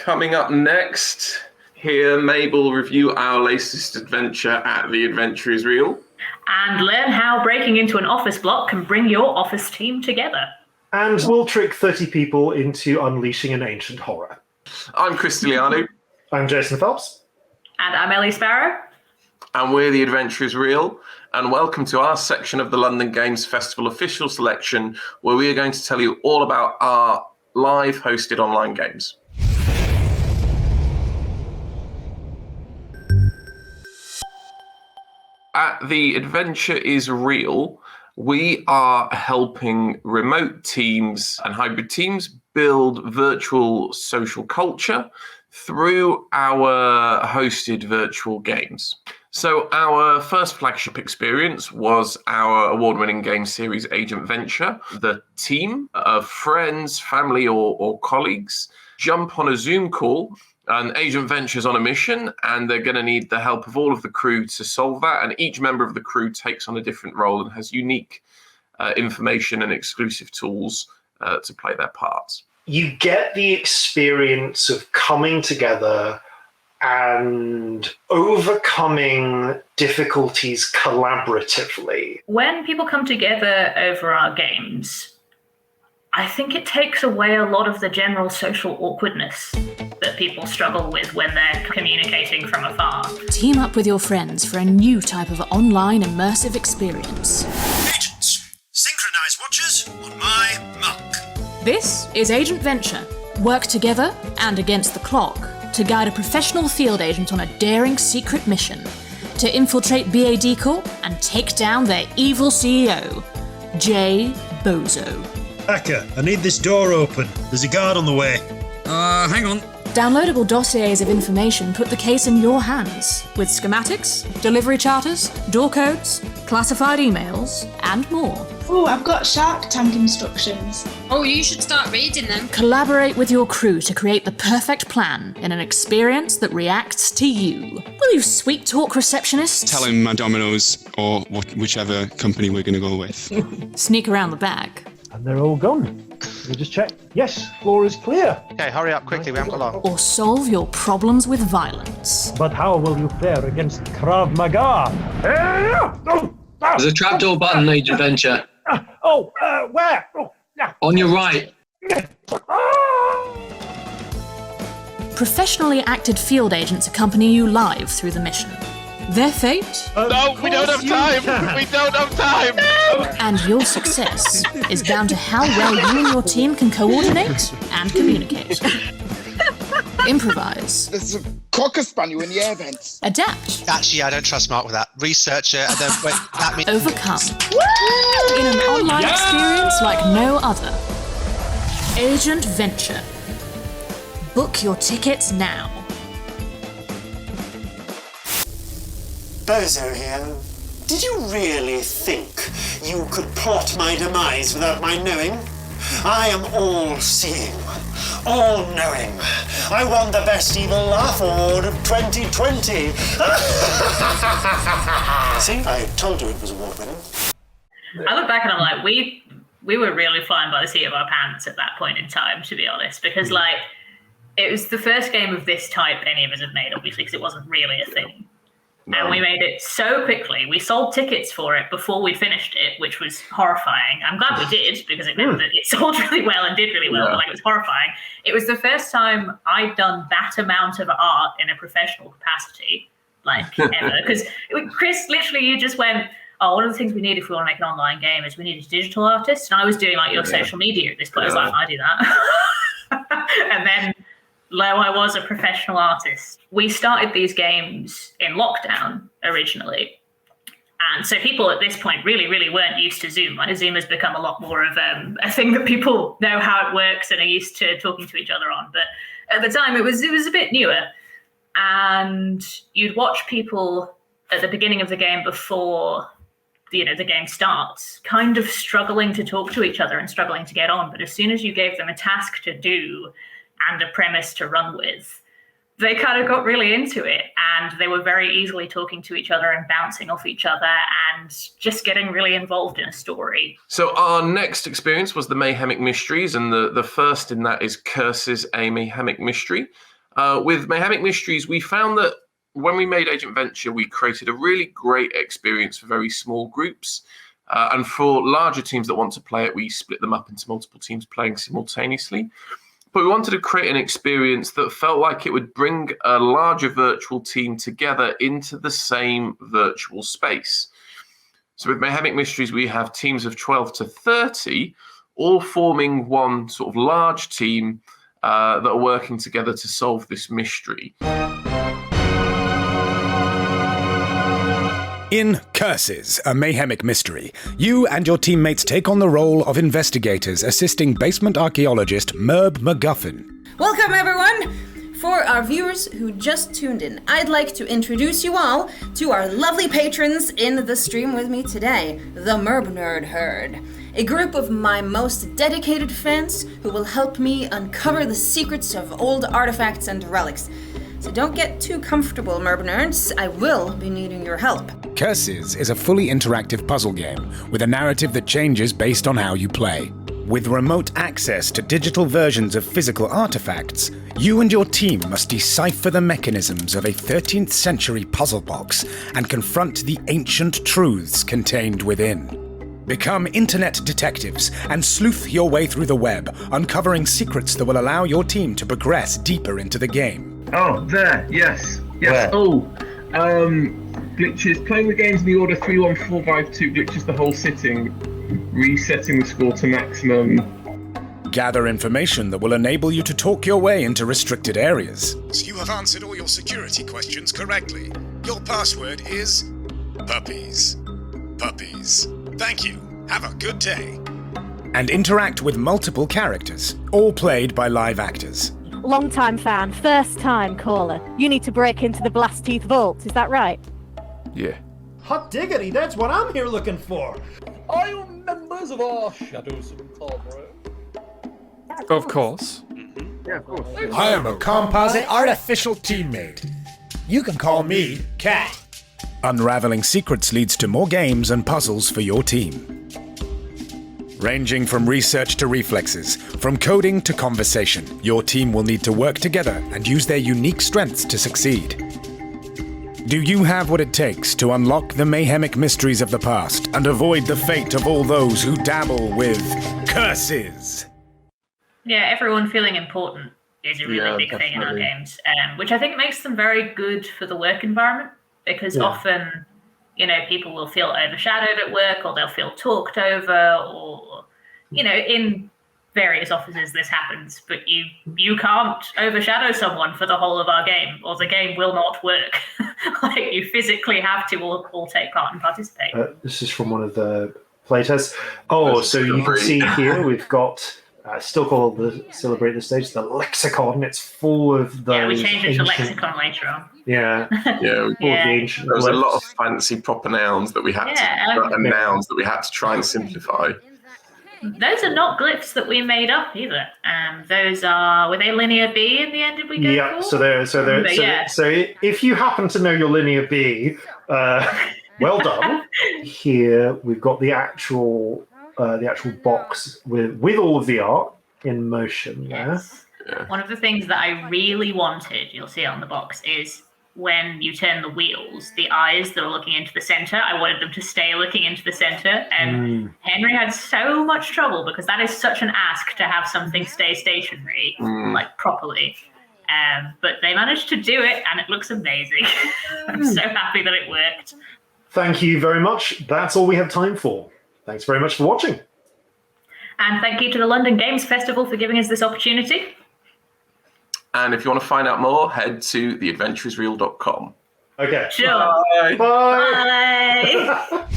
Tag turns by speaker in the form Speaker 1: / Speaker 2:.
Speaker 1: Coming up next, hear Mabel review our latest adventure at The Adventure is Real.
Speaker 2: And learn how breaking into an office block can bring your office team together.
Speaker 3: And we'll trick 30 people into unleashing an ancient horror.
Speaker 1: I'm Chris Dilianu.
Speaker 3: I'm Jason Phelps.
Speaker 2: And I'm Ellie Sparrow.
Speaker 1: And we're The Adventure is Real. And welcome to our section of the London Games Festival official selection, where we are going to tell you all about our live hosted online games. At The Adventure is Real, we are helping remote teams and hybrid teams build virtual social culture through our hosted virtual games. So our first flagship experience was our award-winning game series, Agent Venture. The team of friends, family, or colleagues jump on a Zoom call, and Agent Venture's on a mission, and they're going to need the help of all of the crew to solve that. And each member of the crew takes on a different role and has unique information and exclusive tools to play their parts.
Speaker 3: You get the experience of coming together and overcoming difficulties collaboratively.
Speaker 2: When people come together over our games, I think it takes away a lot of the general social awkwardness that people struggle with when they're communicating from afar.
Speaker 4: Team up with your friends for a new type of online immersive experience.
Speaker 5: Agents, synchronize watches on my mark.
Speaker 4: This is Agent Venture. Work together and against the clock to guide a professional field agent on a daring secret mission to infiltrate BAD Corp and take down their evil CEO, Jay Bozo.
Speaker 5: Hacker, I need this door open. There's a guard on the way.
Speaker 6: Hang on.
Speaker 4: Downloadable dossiers of information put the case in your hands, with schematics, delivery charters, door codes, classified emails, and more.
Speaker 7: Oh, I've got Shark Tank instructions.
Speaker 8: Oh, you should start reading them.
Speaker 4: Collaborate with your crew to create the perfect plan in an experience that reacts to you. Will you sweet talk receptionists?
Speaker 6: Tell him my Domino's or whichever company we're going to go with.
Speaker 4: Sneak around the back.
Speaker 9: And they're all gone. We just check. Yes, floor is clear.
Speaker 10: Okay, hurry up quickly, we haven't got long.
Speaker 4: Or solve your problems with violence.
Speaker 9: But how will you fare against Krav Maga?
Speaker 11: There's a trapdoor button, Agent Venture.
Speaker 9: Where?
Speaker 11: On your right.
Speaker 4: Professionally acted field agents accompany you live through the mission. Their fate?
Speaker 10: No, we don't have time! We don't have time!
Speaker 4: And your success is down to how well you and your team can coordinate and communicate. Improvise.
Speaker 12: There's a cocker spaniel in the air vents.
Speaker 4: Adapt.
Speaker 10: Actually, I don't trust Mark with that. Research it, and then wait, that means...
Speaker 4: Overcome. In an online experience like no other. Agent Venture. Book your tickets now.
Speaker 13: Bozo here. Did you really think you could plot my demise without my knowing? I am all-seeing, all-knowing. I won the Best Evil Laugh Award of 2020. See, I told you it was award-winning.
Speaker 2: I look back and I'm like, we were really flying by the seat of our pants at that point in time, to be honest, because like it was the first game of this type any of us had made, obviously, because it wasn't really a thing. No. And we made it so quickly. We sold tickets for it before we'd finished it, which was horrifying. I'm glad we did, because it meant that it sold really well and did really well, but like, it was horrifying. It was the first time I'd done that amount of art in a professional capacity, like ever. Because Chris, literally, you just went, oh, one of the things we need if we want to make an online game is we need a digital artist. And I was doing like your social media at this point. I was like, I do that. And then lo, I was a professional artist. We started these games in lockdown originally. And so people at this point really, really weren't used to Zoom. Like, Zoom has become a lot more of a thing that people know how it works and are used to talking to each other on. But at the time, it was a bit newer. And you'd watch people at the beginning of the game before the game starts, kind of struggling to talk to each other and struggling to get on. But as soon as you gave them a task to do and a premise to run with, they kind of got really into it. and they were very easily talking to each other and bouncing off each other and just getting really involved in a story.
Speaker 1: So our next experience was the Mayhem Mysteries, and the first in that is Curses, a Mayhem Mystery. With Mayhem Mysteries, we found that when we made Agent Venture, we created a really great experience for very small groups. And for larger teams that want to play it, we split them up into multiple teams playing simultaneously. But we wanted to create an experience that felt like it would bring a larger virtual team together into the same virtual space. So with Mayhem Mysteries, we have teams of 12 to 30, all forming one sort of large team that are working together to solve this mystery.
Speaker 14: In Curses, a Mayhem Mystery, you and your teammates take on the role of investigators assisting basement archaeologist Merb MacGuffin.
Speaker 15: Welcome, everyone! For our viewers who just tuned in, I'd like to introduce you all to our lovely patrons in the stream with me today, the Merb Nerd Herd. A group of my most dedicated fans who will help me uncover the secrets of old artifacts and relics. So don't get too comfortable, Merb Nerds. I will be needing your help.
Speaker 14: Curses is a fully interactive puzzle game with a narrative that changes based on how you play. With remote access to digital versions of physical artifacts, you and your team must decipher the mechanisms of a 13th century puzzle box and confront the ancient truths contained within. Become internet detectives and sleuth your way through the web, uncovering secrets that will allow your team to progress deeper into the game.
Speaker 16: Oh, there, yes.
Speaker 3: Where?
Speaker 16: Oh, glitches. Playing the games in the order 3-1-4-5-2 glitches the whole sitting, resetting the score to maximum.
Speaker 14: Gather information that will enable you to talk your way into restricted areas.
Speaker 5: So you have answered all your security questions correctly. Your password is puppies. Puppies. Thank you. Have a good day.
Speaker 14: And interact with multiple characters, all played by live actors.
Speaker 17: Long-time fan, first-time caller. You need to break into the Blast Teeth Vault, is that right?
Speaker 1: Yeah.
Speaker 3: Hot diggity, that's what I'm here looking for.
Speaker 18: Are you members of our Shadows Incorporated?
Speaker 19: Of course.
Speaker 18: Yeah, of course.
Speaker 14: I am a composite artificial teammate. You can call me Cat. Unraveling secrets leads to more games and puzzles for your team. Ranging from research to reflexes, from coding to conversation, your team will need to work together and use their unique strengths to succeed. Do you have what it takes to unlock the mayhemic mysteries of the past and avoid the fate of all those who dabble with curses?
Speaker 2: Yeah, everyone feeling important is a really big thing in our games, which I think makes them very good for the work environment, because often, you know, people will feel overshadowed at work, or they'll feel talked over, or, you know, in various offices this happens, but you can't overshadow someone for the whole of our game, or the game will not work. Like, you physically have to all take part and participate.
Speaker 3: This is from one of the playtests. Oh, so you can see here we've got still called the Celebrate the Stage, the Lexicon. It's full of those.
Speaker 2: Yeah, we changed it to
Speaker 3: ancient...
Speaker 2: Lexicon later on.
Speaker 3: Yeah.
Speaker 1: Yeah,
Speaker 3: The
Speaker 1: there was a lot of fancy proper nouns that we had and nouns that we had to try and simplify.
Speaker 2: Those are not glyphs that we made up either. Were they linear B in the end? Did we go
Speaker 3: Yeah,
Speaker 2: for?
Speaker 3: So if you happen to know your linear B, well done. Here we've got the actual box with all of the art in motion there.
Speaker 1: Yeah.
Speaker 2: One of the things that I really wanted, you'll see on the box, is when you turn the wheels, the eyes that are looking into the center, I wanted them to stay looking into the center. And Henry had so much trouble because that is such an ask to have something stay stationary, like properly. But they managed to do it, and it looks amazing. I'm so happy that it worked.
Speaker 3: Thank you very much. That's all we have time for. Thanks very much for watching.
Speaker 2: And thank you to the London Games Festival for giving us this opportunity.
Speaker 1: And if you want to find out more, head to theadventureisreal.com.
Speaker 3: Okay.
Speaker 2: Sure.
Speaker 1: Bye.
Speaker 3: Bye.
Speaker 2: Bye.